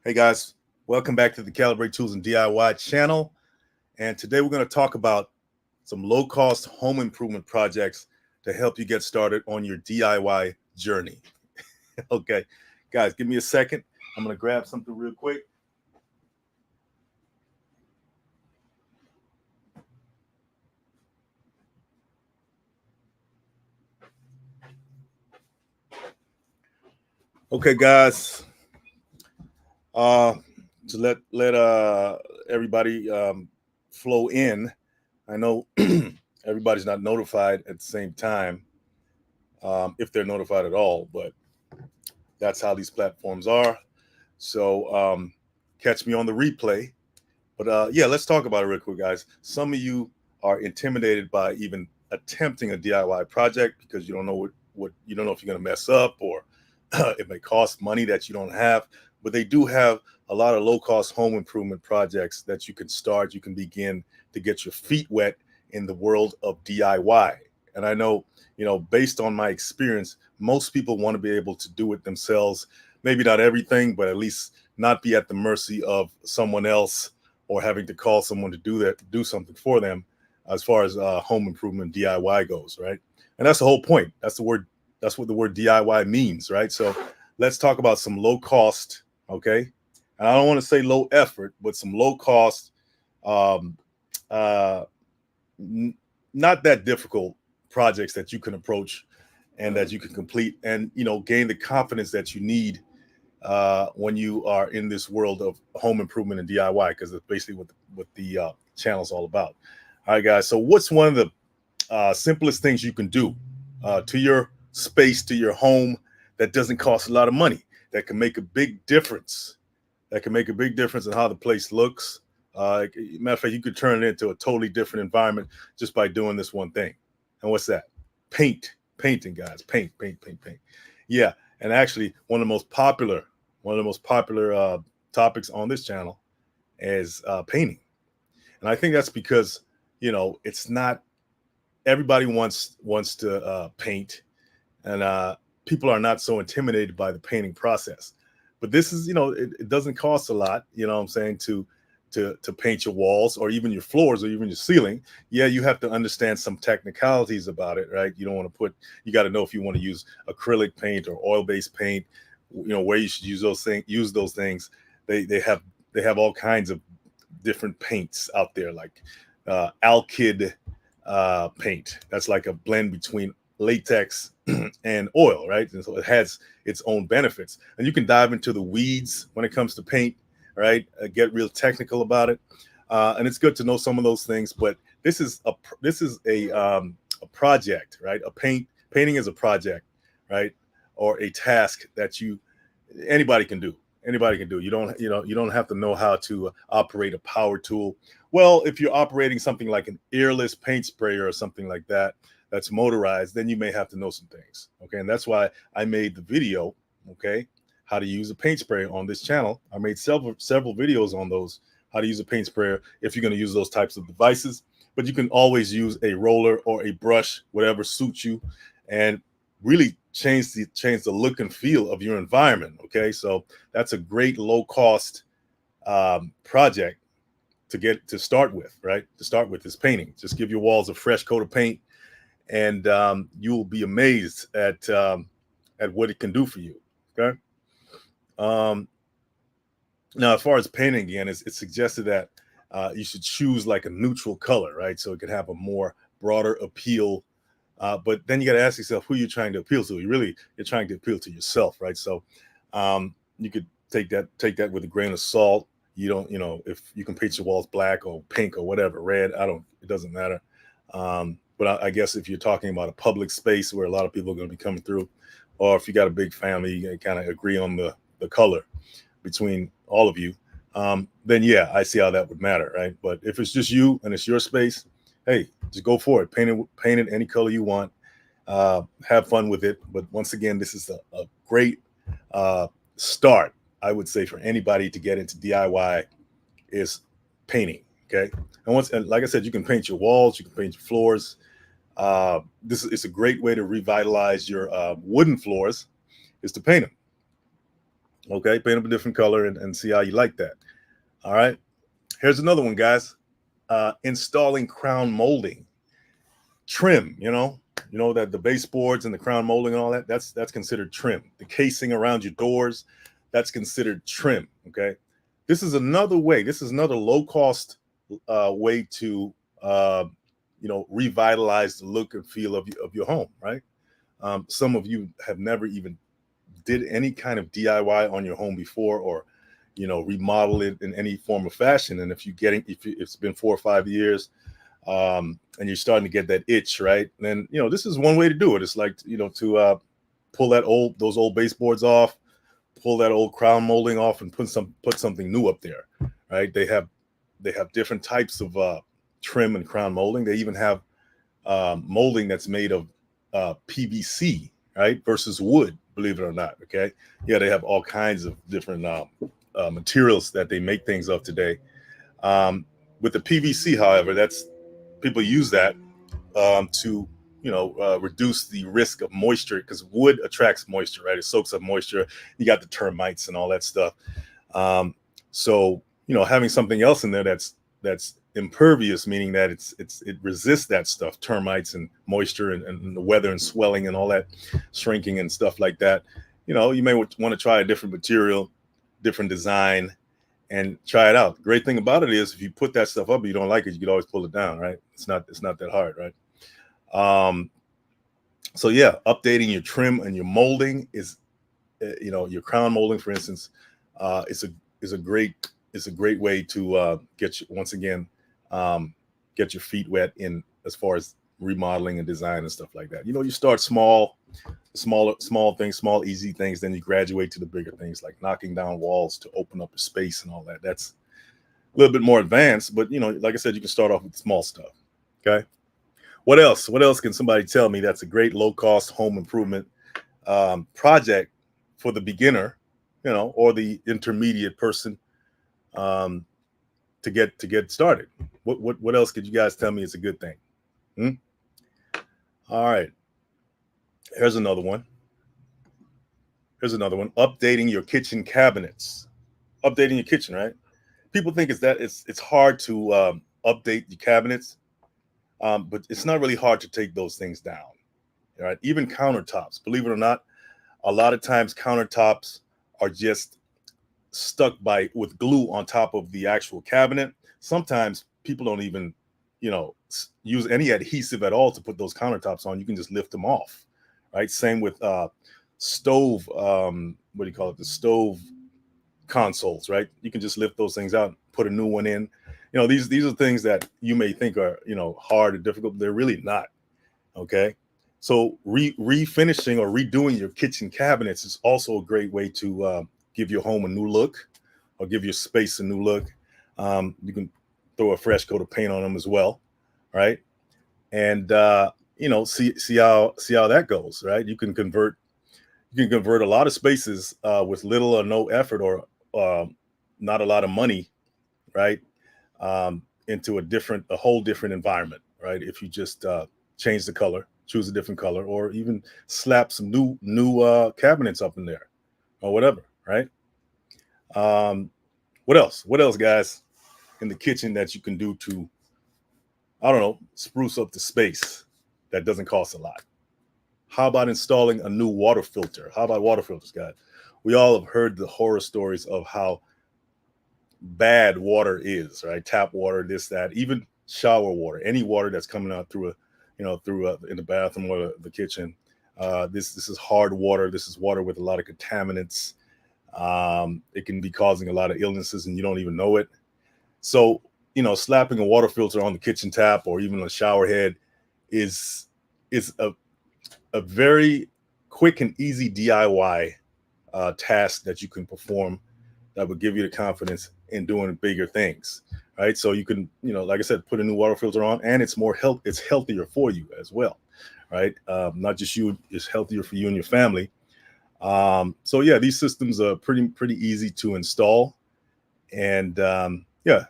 Hey guys, welcome back to the Calibrate Tools and DIY channel. And today we're going to talk about some low cost home improvement projects to help you get started on your DIY journey. Okay, guys, give me a second. I'm going to grab something real quick. Okay, guys, uh, to let everybody flow in. I know everybody's not notified at the same time, if they're notified at all, but that's how these platforms are. So catch me on the replay. But yeah, let's talk about it real quick, guys. Some of you are intimidated by even attempting a DIY project because you don't know what you don't know if you're going to mess up or it may cost money that you don't have. But they do have a lot of low cost home improvement projects that you can start. You can begin to get your feet wet in the world of DIY. And I know, based on my experience, most people want to be able to do it themselves. Maybe not everything, but at least not be at the mercy of someone else or having to call someone to do something for them as far as home improvement DIY goes, right? And that's the whole point. That's what the word DIY means, right? So let's talk about some low cost, okay? And I don't want to say low effort, but some low cost, um, uh, n- not that difficult projects that you can approach and that you can complete and gain the confidence that you need when you are in this world of home improvement and DIY, because it's basically what the channel's all about. All right, guys. So, what's one of the simplest things you can do to your space, to your home, that doesn't cost a lot of money, that can make a big difference? That can make a big difference in how the place looks. Matter of fact, you could turn it into a totally different environment just by doing this one thing. And what's that? Painting, guys. Paint. Yeah, and actually, one of the most popular topics on this channel is painting, and I think that's because it's not everybody wants to paint, and people are not so intimidated by the painting process. But this is, it doesn't cost a lot. You know what I'm saying, to paint your walls or even your floors or even your ceiling. Yeah, you have to understand some technicalities about it, right? You don't want to you got to know if you want to use acrylic paint or oil-based paint, where you should use those things. They have all kinds of different paints out there, like Alkyd paint. That's like a blend between latex and oil, right? And so it has its own benefits. And you can dive into the weeds when it comes to paint, right? Get real technical about it, and it's good to know some of those things. But this is a project, right? Painting is a project, right? Or a task that anybody can do. Anybody can do. You don't have to know how to operate a power tool. Well, if you're operating something like an earless paint sprayer or something like that, that's motorized, then you may have to know some things. Okay, and that's why I made the video. Okay, how to use a paint sprayer on this channel. I made several videos on those, how to use a paint sprayer if you're going to use those types of devices. But you can always use a roller or a brush, whatever suits you, and really change the look and feel of your environment. Okay, so that's a great low cost project to start with, right? To start with is painting. Just give your walls a fresh coat of paint, and you will be amazed at what it can do for you. Okay. Um, Now, as far as painting, again, it's suggested that you should choose like a neutral color, right? So it could have a more broader appeal. But then you got to ask yourself who you're trying to appeal to. You're trying to appeal to yourself, right? So you could take that with a grain of salt. You don't, if you can paint your walls black or pink or whatever, red. It doesn't matter. But I guess if you're talking about a public space where a lot of people are going to be coming through, or if you got a big family, you kind of agree on the color between all of you, then yeah, I see how that would matter, right? But if it's just you and it's your space, hey, just go for it. Paint it any color you want. Have fun with it. But once again, this is a great start, I would say, for anybody to get into DIY is painting. Okay, and like I said, you can paint your walls, you can paint your floors. This is it's a great way to revitalize your wooden floors, is to paint them. Okay, paint them a different color and see how you like that. All right. Here's another one, guys. Installing crown molding. Trim, that the baseboards and the crown molding and all that, that's considered trim. The casing around your doors, that's considered trim. Okay. This is another way. This is another low cost way to revitalize the look and feel of your home, right? Some of you have never even did any kind of DIY on your home before, or remodel it in any form of fashion. And if it's been 4 or 5 years, and you're starting to get that itch, right? Then this is one way to do it. It's like to pull those old baseboards off, pull that old crown molding off, and put something new up there, right? They have different types of trim and crown molding. They even have molding that's made of PVC, right, versus wood, believe it or not. Okay, yeah, they have all kinds of different materials that they make things of today. With the PVC, however, people use that to reduce the risk of moisture, because wood attracts moisture, right? It soaks up moisture. You got the termites and all that stuff. So having something else in there that's impervious, meaning that it resists that stuff, termites and moisture and the weather and swelling and all that, shrinking and stuff like that. You may want to try a different material, different design, and try it out. The great thing about it is, if you put that stuff up and you don't like it, you can always pull it down, right? It's not that hard, right? So yeah, updating your trim and your molding is, your crown molding, for instance, is a great way to get your feet wet in as far as remodeling and design and stuff like that. You start small things, small easy things, then you graduate to the bigger things, like knocking down walls to open up a space and all that. That's a little bit more advanced, but like I said, you can start off with small stuff. Okay. What else can somebody tell me that's a great low cost home improvement project for the beginner, or the intermediate person, to get started? What else could you guys tell me is a good thing? All right. Here's another one. Updating your kitchen cabinets. Updating your kitchen, right? People think it's hard to update your cabinets, but it's not really hard to take those things down. All right. Even countertops, believe it or not, a lot of times countertops are just stuck with glue on top of the actual cabinet. Sometimes people don't even use any adhesive at all to put those countertops on. You can just lift them off, right? Same with stove, what do you call it, the stove consoles, right? You can just lift those things out, put a new one in. These are things that you may think are hard or difficult, but they're really not. Okay, so refinishing or redoing your kitchen cabinets is also a great way to give your home a new look, or give your space a new look. You can throw a fresh coat of paint on them as well, right? And see how that goes, right? You can convert a lot of spaces with little or no effort, or not a lot of money, right? Into a whole different environment, right? If you just change the color, choose a different color, or even slap some new cabinets up in there, or whatever, right? What else, guys, in the kitchen that you can do to, I don't know, spruce up the space that doesn't cost a lot? How about installing a new water filter? How about water filters, guys? We all have heard the horror stories of how bad water is, right? Tap water, this, that, even shower water, any water that's coming out through in the bathroom or the kitchen. This is hard water. This is water with a lot of contaminants. It can be causing a lot of illnesses and you don't even know it. So, slapping a water filter on the kitchen tap or even a shower head is a very quick and easy DIY task that you can perform that would give you the confidence in doing bigger things, right? So you can, like I said, put a new water filter on, and it's healthier for you as well, right? Not just you, it's healthier for you and your family. So yeah, these systems are pretty easy to install, and yeah,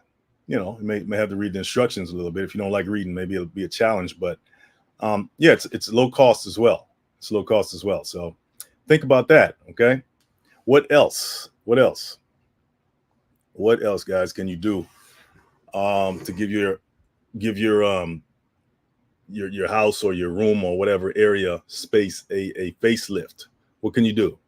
you may have to read the instructions a little bit. If you don't like reading, maybe it'll be a challenge, but yeah, it's low cost as well. So think about that. Okay. What else? What else? What else, guys, can you do to give your house or your room or whatever area space a facelift? What can you do?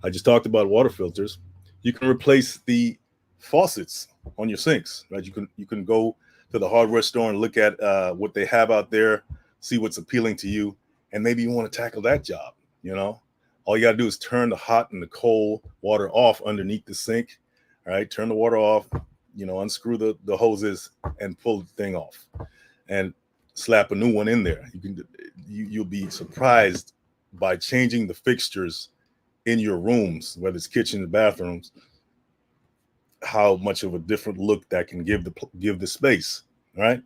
I just talked about water filters. You can replace the faucets on your sinks, right? You can go to the hardware store and look at what they have out there, see what's appealing to you, and maybe you want to tackle that job. You know, all you got to do is turn the hot and the cold water off underneath the sink. All right, turn the water off. You know, unscrew the hoses and pull the thing off, and slap a new one in there. You'll be surprised by changing the fixtures in your rooms, whether it's kitchen and bathrooms, how much of a different look that can give the space. All right.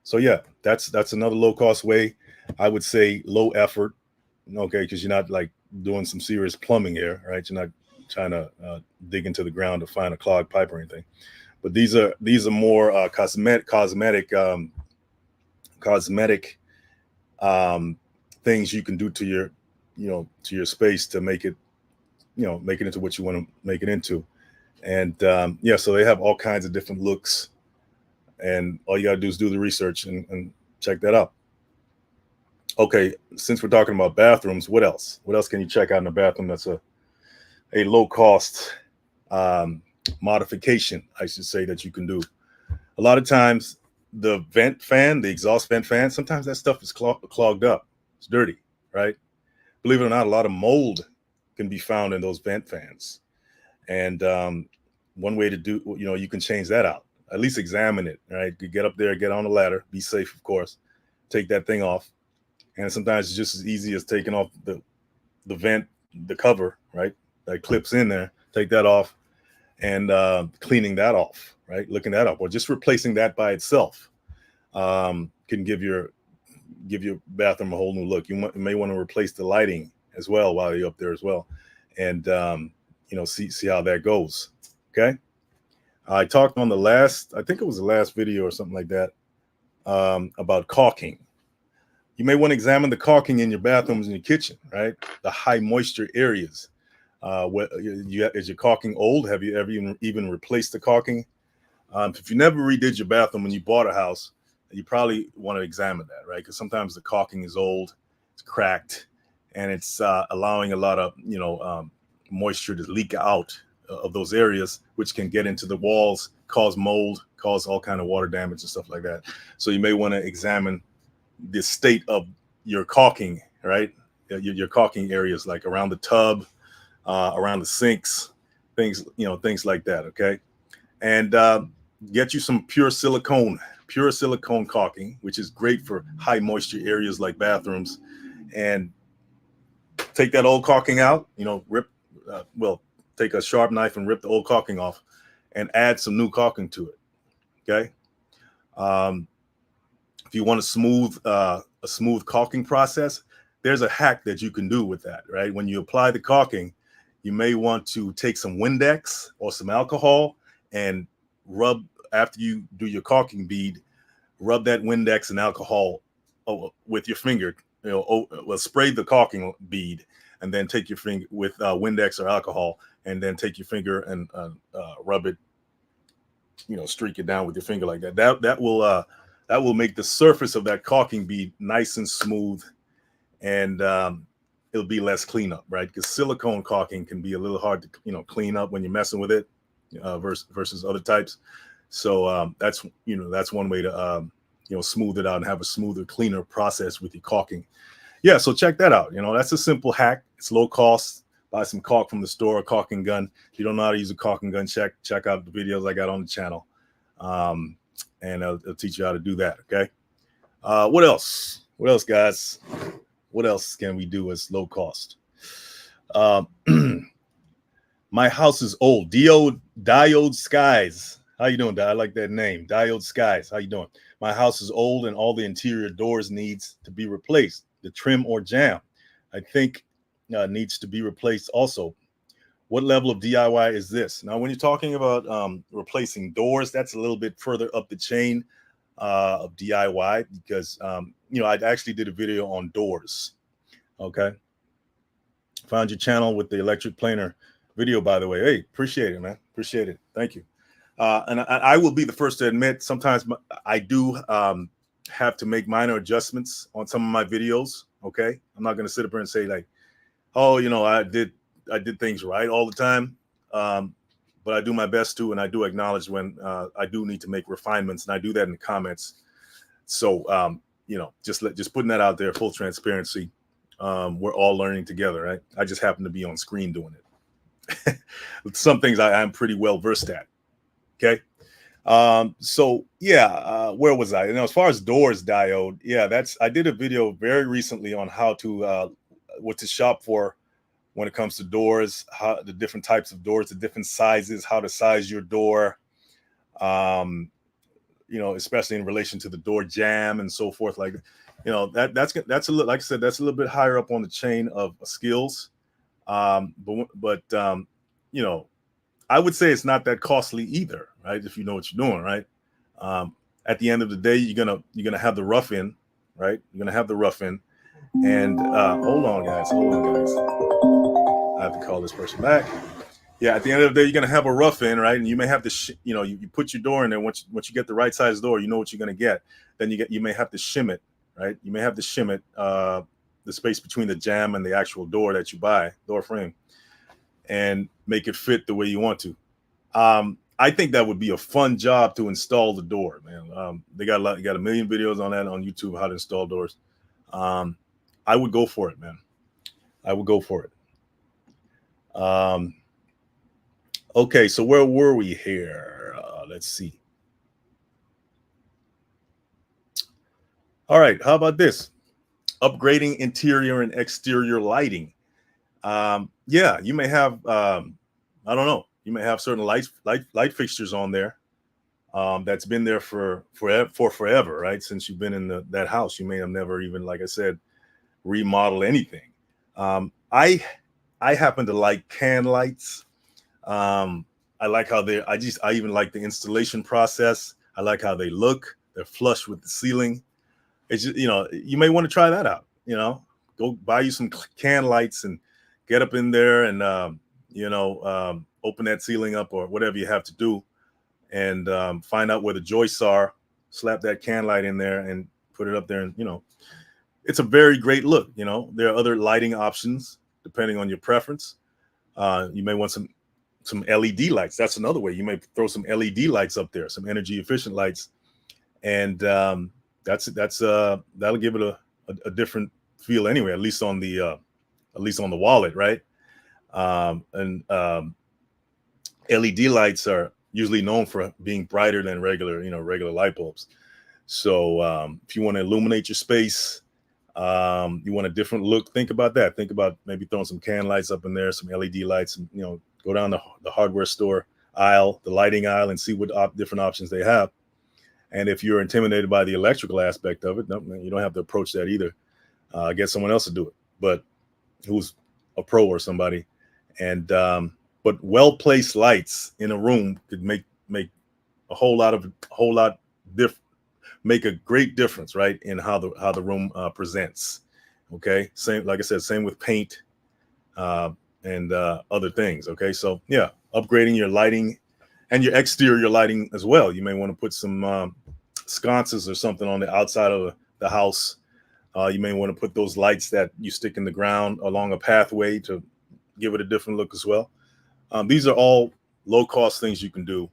So yeah, that's another low cost way. I would say low effort. Okay, because you're not like doing some serious plumbing here, right? You're not trying to dig into the ground to find a clogged pipe or anything. But these are more cosmetic things you can do to your to your space to make it make it into what you want to make it into. And yeah, so they have all kinds of different looks, and all you got to do is do the research and check that out. Okay, since we're talking about bathrooms, what else can you check out in a bathroom that's a low cost modification, I should say, that you can do? A lot of times the exhaust vent fan, sometimes that stuff is clogged up. It's dirty, right? Believe it or not, a lot of mold can be found in those vent fans. And one way to do, you can change that out. At least examine it, right? You get up there, get on the ladder, be safe, of course. Take that thing off. And sometimes it's just as easy as taking off the vent, the cover, right? That clips in there. Take that off and cleaning that off, right? Looking that up, or just replacing that by itself can give your bathroom a whole new look. You may want to replace the lighting as well while you're up there as well, and see how that goes. Okay, I talked on I think it was the last video or something like that, about caulking. You may want to examine the caulking in your bathrooms and your kitchen, right? The high moisture areas. Is your caulking old? Have you ever even replaced the caulking? If you never redid your bathroom when you bought a house, you probably want to examine that, right? Because sometimes the caulking is old, it's cracked, and it's allowing a lot of moisture to leak out of those areas, which can get into the walls, cause mold, cause all kind of water damage and stuff like that. So you may want to examine the state of your caulking, right? Your caulking areas, like around the tub, around the sinks, things like that. Okay, and get you some pure silicone caulking, which is great for high moisture areas like bathrooms. And take that old caulking out. Take a sharp knife and rip the old caulking off, and add some new caulking to it. Okay. If you want a smooth caulking process, there's a hack that you can do with that, right? When you apply the caulking, you may want to take some Windex or some alcohol and rub, after you do your caulking bead, rub that Windex and alcohol with your finger. Spray the caulking bead, and then take your finger with Windex or alcohol, and then take your finger and rub it, streak it down with your finger like that. That will make the surface of that caulking bead nice and smooth, and it'll be less cleanup, right? Because silicone caulking can be a little hard to clean up when you're messing with it versus other types. So that's one way to smooth it out and have a smoother, cleaner process with your caulking. Yeah, so check that out. That's a simple hack. It's low cost. Buy some caulk from the store, a caulking gun. If you don't know how to use a caulking gun, check out the videos I got on the channel, and it'll teach you how to do that. Okay. What else? What else, guys? What else can we do as low cost? My house is old. Diode Skies. How you doing, Di? I like that name. Diode Skies. How you doing? My house is old and all the interior doors needs to be replaced. The trim or jam, I think, needs to be replaced also. What level of DIY is this? Now, when you're talking about replacing doors, that's a little bit further up the chain of DIY, because I actually did a video on doors. Okay, found your channel with the electric planer video, by the way. Hey, appreciate it, man. Appreciate it. Thank you. And I will be the first to admit, sometimes I do have to make minor adjustments on some of my videos. Okay, I'm not going to sit up here and say like, oh, I did things right all the time. But I do my best to, and I do acknowledge when I do need to make refinements, and I do that in the comments. So just putting that out there, full transparency. We're all learning together, right? I just happen to be on screen doing it. Some things I'm pretty well versed at. Okay. So yeah, where was I? As far as doors diode, yeah, I did a video very recently on how to what to shop for when it comes to doors, how the different types of doors, the different sizes, how to size your door, especially in relation to the door jamb and so forth. Like, that's a little, like I said, that's a little bit higher up on the chain of skills. But I would say it's not that costly either, right? If you know what you're doing, right? At the end of the day, you're gonna have the rough in, right? You're gonna have the rough in, and hold on, guys. I have to call this person back. Yeah, at the end of the day, you're gonna have a rough in, right? And you may have to, you put your door in there. Once you get the right size door, you know what you're gonna get. Then you may have to shim it, right? You may have to shim it, the space between the jamb and the actual door that you buy, door frame, and make it fit the way you want to. I think that would be a fun job to install the door, man. They got a million videos on that on YouTube, how to install doors. I would go for it, man. I would go for it. Okay, so where were we here? Let's see. All right, how about this? Upgrading interior and exterior lighting. Yeah, you may have, I don't know, you may have certain light fixtures on there that's been there for forever, right? Since you've been in that house, you may have never even, like I said, remodel anything. I happen to like can lights. I like how I even like the installation process. I like how they look. They're flush with the ceiling. It's just, you may want to try that out. Go buy you some can lights and get up in there and open that ceiling up or whatever you have to do, and find out where the joists are. Slap that can light in there and put it up there, and it's a very great look. There are other lighting options depending on your preference. You may want some LED lights. That's another way. You may throw some LED lights up there, some energy efficient lights, and that'll give it a different feel anyway. At least on the wallet, right? LED lights are usually known for being brighter than regular light bulbs. So if you want to illuminate your space, you want a different look, think about that. Think about maybe throwing some can lights up in there, some LED lights, and go down the hardware store aisle, the lighting aisle, and see what different options they have. And if you're intimidated by the electrical aspect of it, no, you don't have to approach that either. Get someone else to do it, but who's a pro or somebody. And but well-placed lights in a room could make make a great difference, right, in how the room presents. Okay, same, like I said, same with paint and other things. Okay, so yeah, upgrading your lighting and your exterior lighting as well. You may want to put some sconces or something on the outside of the house. You may want to put those lights that you stick in the ground along a pathway to give it a different look as well. These are all low-cost things you can do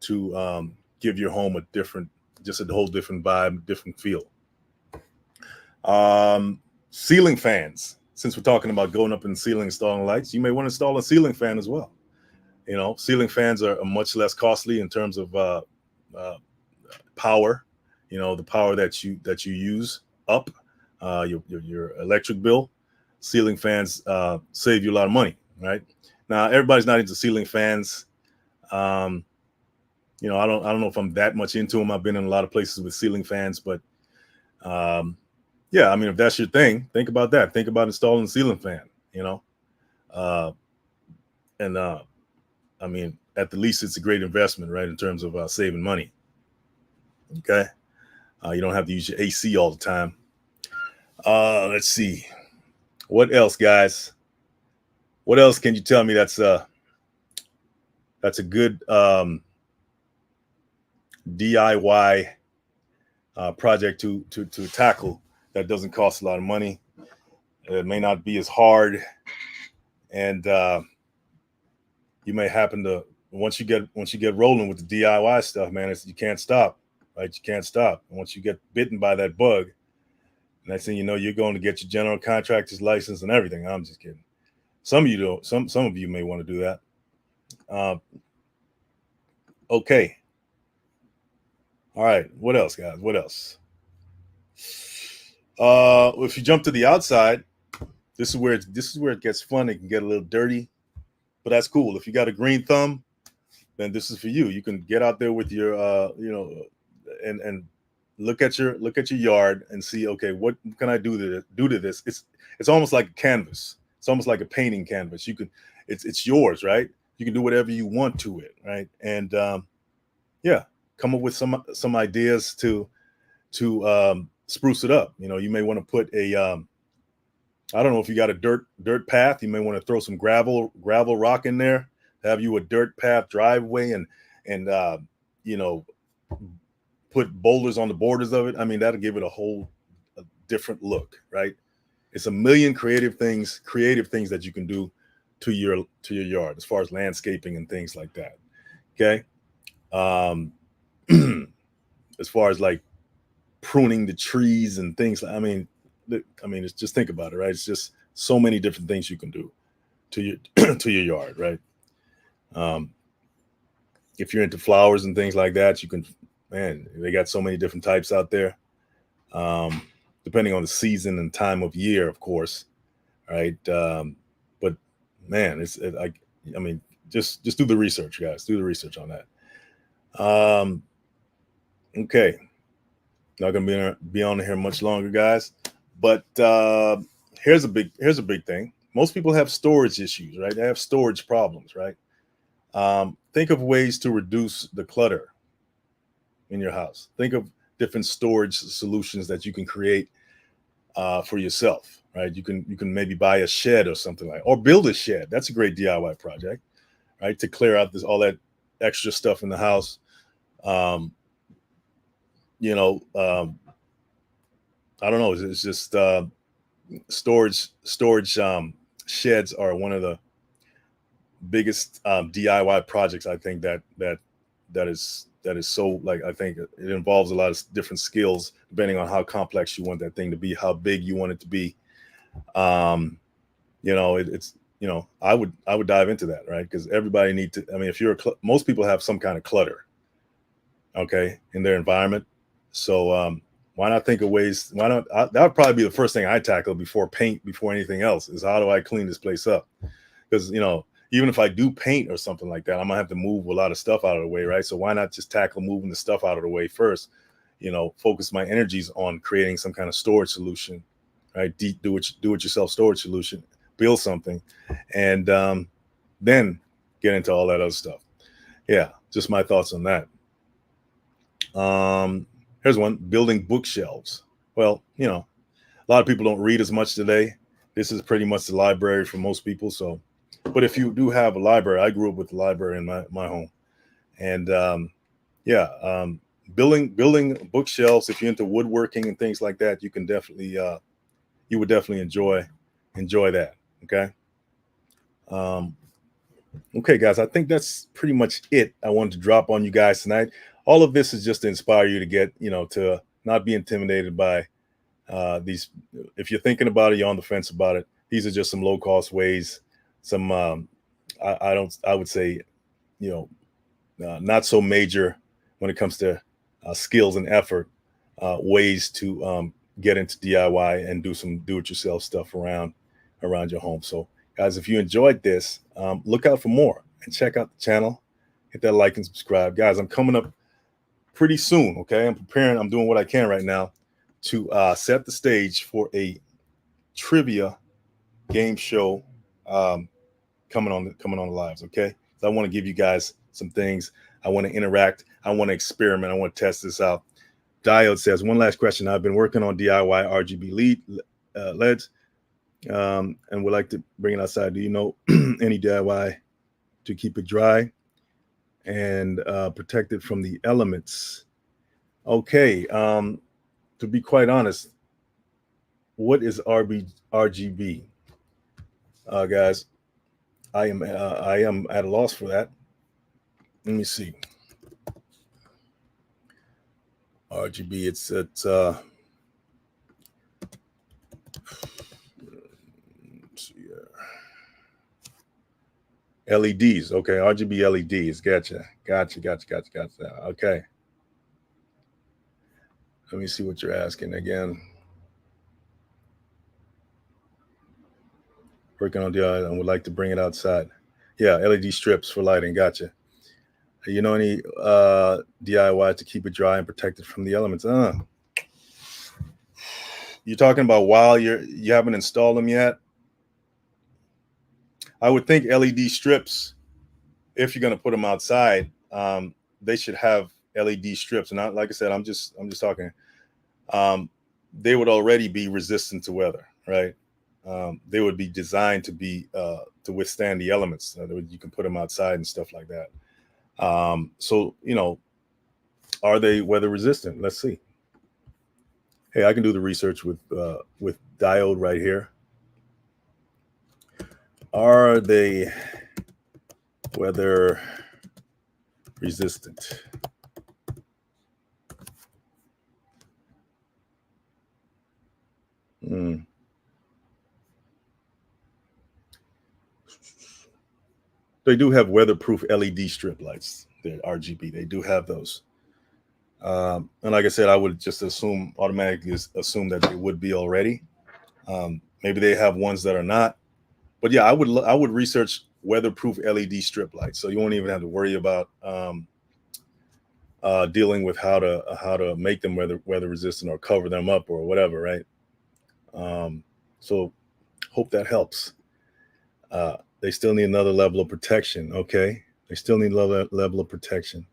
to give your home a whole different vibe, different feel. Ceiling fans. Since we're talking about going up in the ceiling, installing lights, you may want to install a ceiling fan as well. Ceiling fans are much less costly in terms of power. The power that you use up your electric bill. Ceiling fans save you a lot of money, right? Now, everybody's not into ceiling fans. I don't know if I'm that much into them. I've been in a lot of places with ceiling fans, but yeah, I mean, if that's your thing, think about that. Think about installing a ceiling fan. I mean, at the least, it's a great investment, right, in terms of saving money. Okay, you don't have to use your AC all the time. Let's see, what else, guys? What else can you tell me that's that's a good DIY project to tackle that doesn't cost a lot of money. It may not be as hard, and you may happen to once you get rolling with the DIY stuff, man, you can't stop, right? You can't stop. And once you get bitten by that bug, next thing you know, you're going to get your general contractor's license and everything. I'm just kidding. Some of you don't. Some of you may want to do that. Okay. All right. What else, guys? What else? If you jump to the outside, this is where it gets fun. It can get a little dirty, but that's cool. If you got a green thumb, then this is for you. You can get out there with your and look at your yard and see, okay, what can I do to this? It's almost like a canvas. It's almost like a painting canvas. You can it's yours, right? You can do whatever you want to it, right? And yeah, come up with some ideas to spruce it up. You may want to put a I don't know if you got a dirt path. You may want to throw some gravel rock in there. Have you a dirt path driveway and put boulders on the borders of it. I mean, that'll give it a different look, right? It's a million creative things that you can do to your yard as far as landscaping and things like that. Okay. As far as like pruning the trees and things, I mean, it's just think about it, right? It's just so many different things you can do to your to your yard, right? If you're into flowers and things like that, you can, man, they got so many different types out there. Depending on the season and time of year, of course, right? But man, I mean, just do the research, guys. Do the research on that. Okay, not gonna be on here much longer, guys. But here's a big thing. Most people have storage issues, right? They have storage problems, right? Think of ways to reduce the clutter in your house. Think of different storage solutions that you can create for yourself, right? You can maybe buy a shed or something or build a shed. That's a great DIY project, right? To clear out all that extra stuff in the house. I don't know. It's just storage sheds are one of the biggest DIY projects. I think that is so, like, I think it involves a lot of different skills depending on how complex you want that thing to be, how big you want it to be. I would dive into that, right? Because everybody needs to. I mean, if most people have some kind of clutter, okay, in their environment. So why not think of ways? That would probably be the first thing I tackle before anything else, is how do I clean this place up? Because even if I do paint or something like that, I'm gonna have to move a lot of stuff out of the way, right? So why not just tackle moving the stuff out of the way first? Focus my energies on creating some kind of storage solution, right? Do it yourself storage solution, build something, and then get into all that other stuff. Yeah, just my thoughts on that. Here's one: building bookshelves. Well, a lot of people don't read as much today. This is pretty much the library for most people. So, but if you do have a library, I grew up with the library in my home, and building bookshelves. If you're into woodworking and things like that, you would definitely enjoy that. Okay. Okay, guys, I think that's pretty much it I wanted to drop on you guys tonight. All of this is just to inspire you to get, to not be intimidated by these. If you're thinking about it, you're on the fence about it, these are just some low cost ways. Some I would say, not so major when it comes to skills and effort, ways to get into DIY and do some do-it-yourself stuff around your home. So, guys, if you enjoyed this, look out for more and check out the channel. Hit that like and subscribe, guys. I'm coming up pretty soon. Okay, I'm doing what I can right now to set the stage for a trivia game show coming on the lives. Okay, so I want to give you guys some things. I want to interact. I want to experiment. I want to test this out. Diode says, one last question: I've been working on DIY RGB LEDs and would like to bring it outside. Do you know any DIY to keep it dry? and protected from the elements. Okay. To be quite honest, what is RGB, guys? I am at a loss for that. Let me see. RGB. It's let's see here. LEDs. Okay, RGB LEDs. Gotcha. Okay. Let me see what you're asking again. Working on DIY and would like to bring it outside. Yeah, LED strips for lighting. Gotcha. You know any DIY to keep it dry and protected from the elements? You're talking about while you haven't installed them yet? I would think LED strips, if you're going to put them outside, they should have LED strips. And not, like I said, I'm just talking. They would already be resistant to weather, right? They would be designed to be to withstand the elements. You can put them outside and stuff like that. So are they weather resistant? Let's see. Hey, I can do the research with diode right here. Are they weather resistant? They do have weatherproof LED strip lights. They're RGB. They do have those. And like I said, I would just automatically assume that they would be already. Maybe they have ones that are not. But yeah, I would research weatherproof LED strip lights, so you won't even have to worry about dealing with how to make them weather resistant or cover them up or whatever, right? So hope that helps. They still need another level of protection. Okay, they still need another level of protection.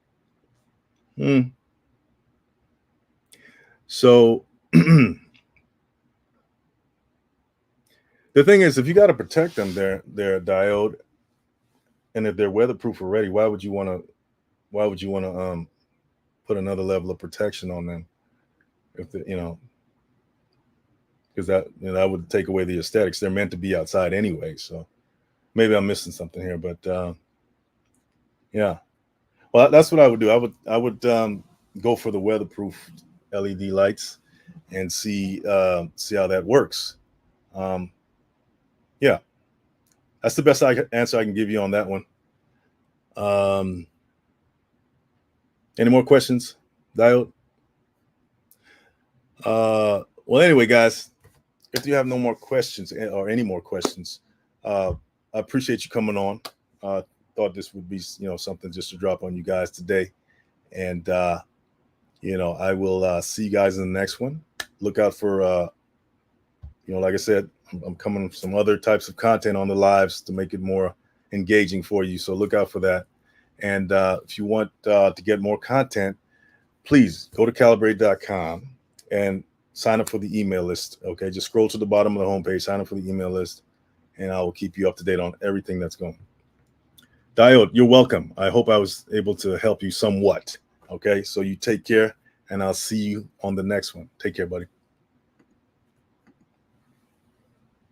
So the thing is, if you got to protect them, their diode, and if they're weatherproof already, why would you want to put another level of protection on them? If because that would take away the aesthetics. They're meant to be outside anyway. So maybe I'm missing something here, but yeah. Well, that's what I would do. I would go for the weatherproof LED lights and see how that works. Yeah, that's the best answer I can give you on that one. Any more questions, Diode? Well, anyway, guys, if you have no more questions or any more questions, I appreciate you coming on. Thought this would be something just to drop on you guys today, and I will see you guys in the next one. Look out for like I said, I'm coming with some other types of content on the lives to make it more engaging for you. So look out for that. And if you want to get more content, please go to Calibrate.com and sign up for the email list. Okay, just scroll to the bottom of the homepage, sign up for the email list, and I will keep you up to date on everything that's going. Diode, you're welcome. I hope I was able to help you somewhat. Okay, so you take care, and I'll see you on the next one. Take care, buddy.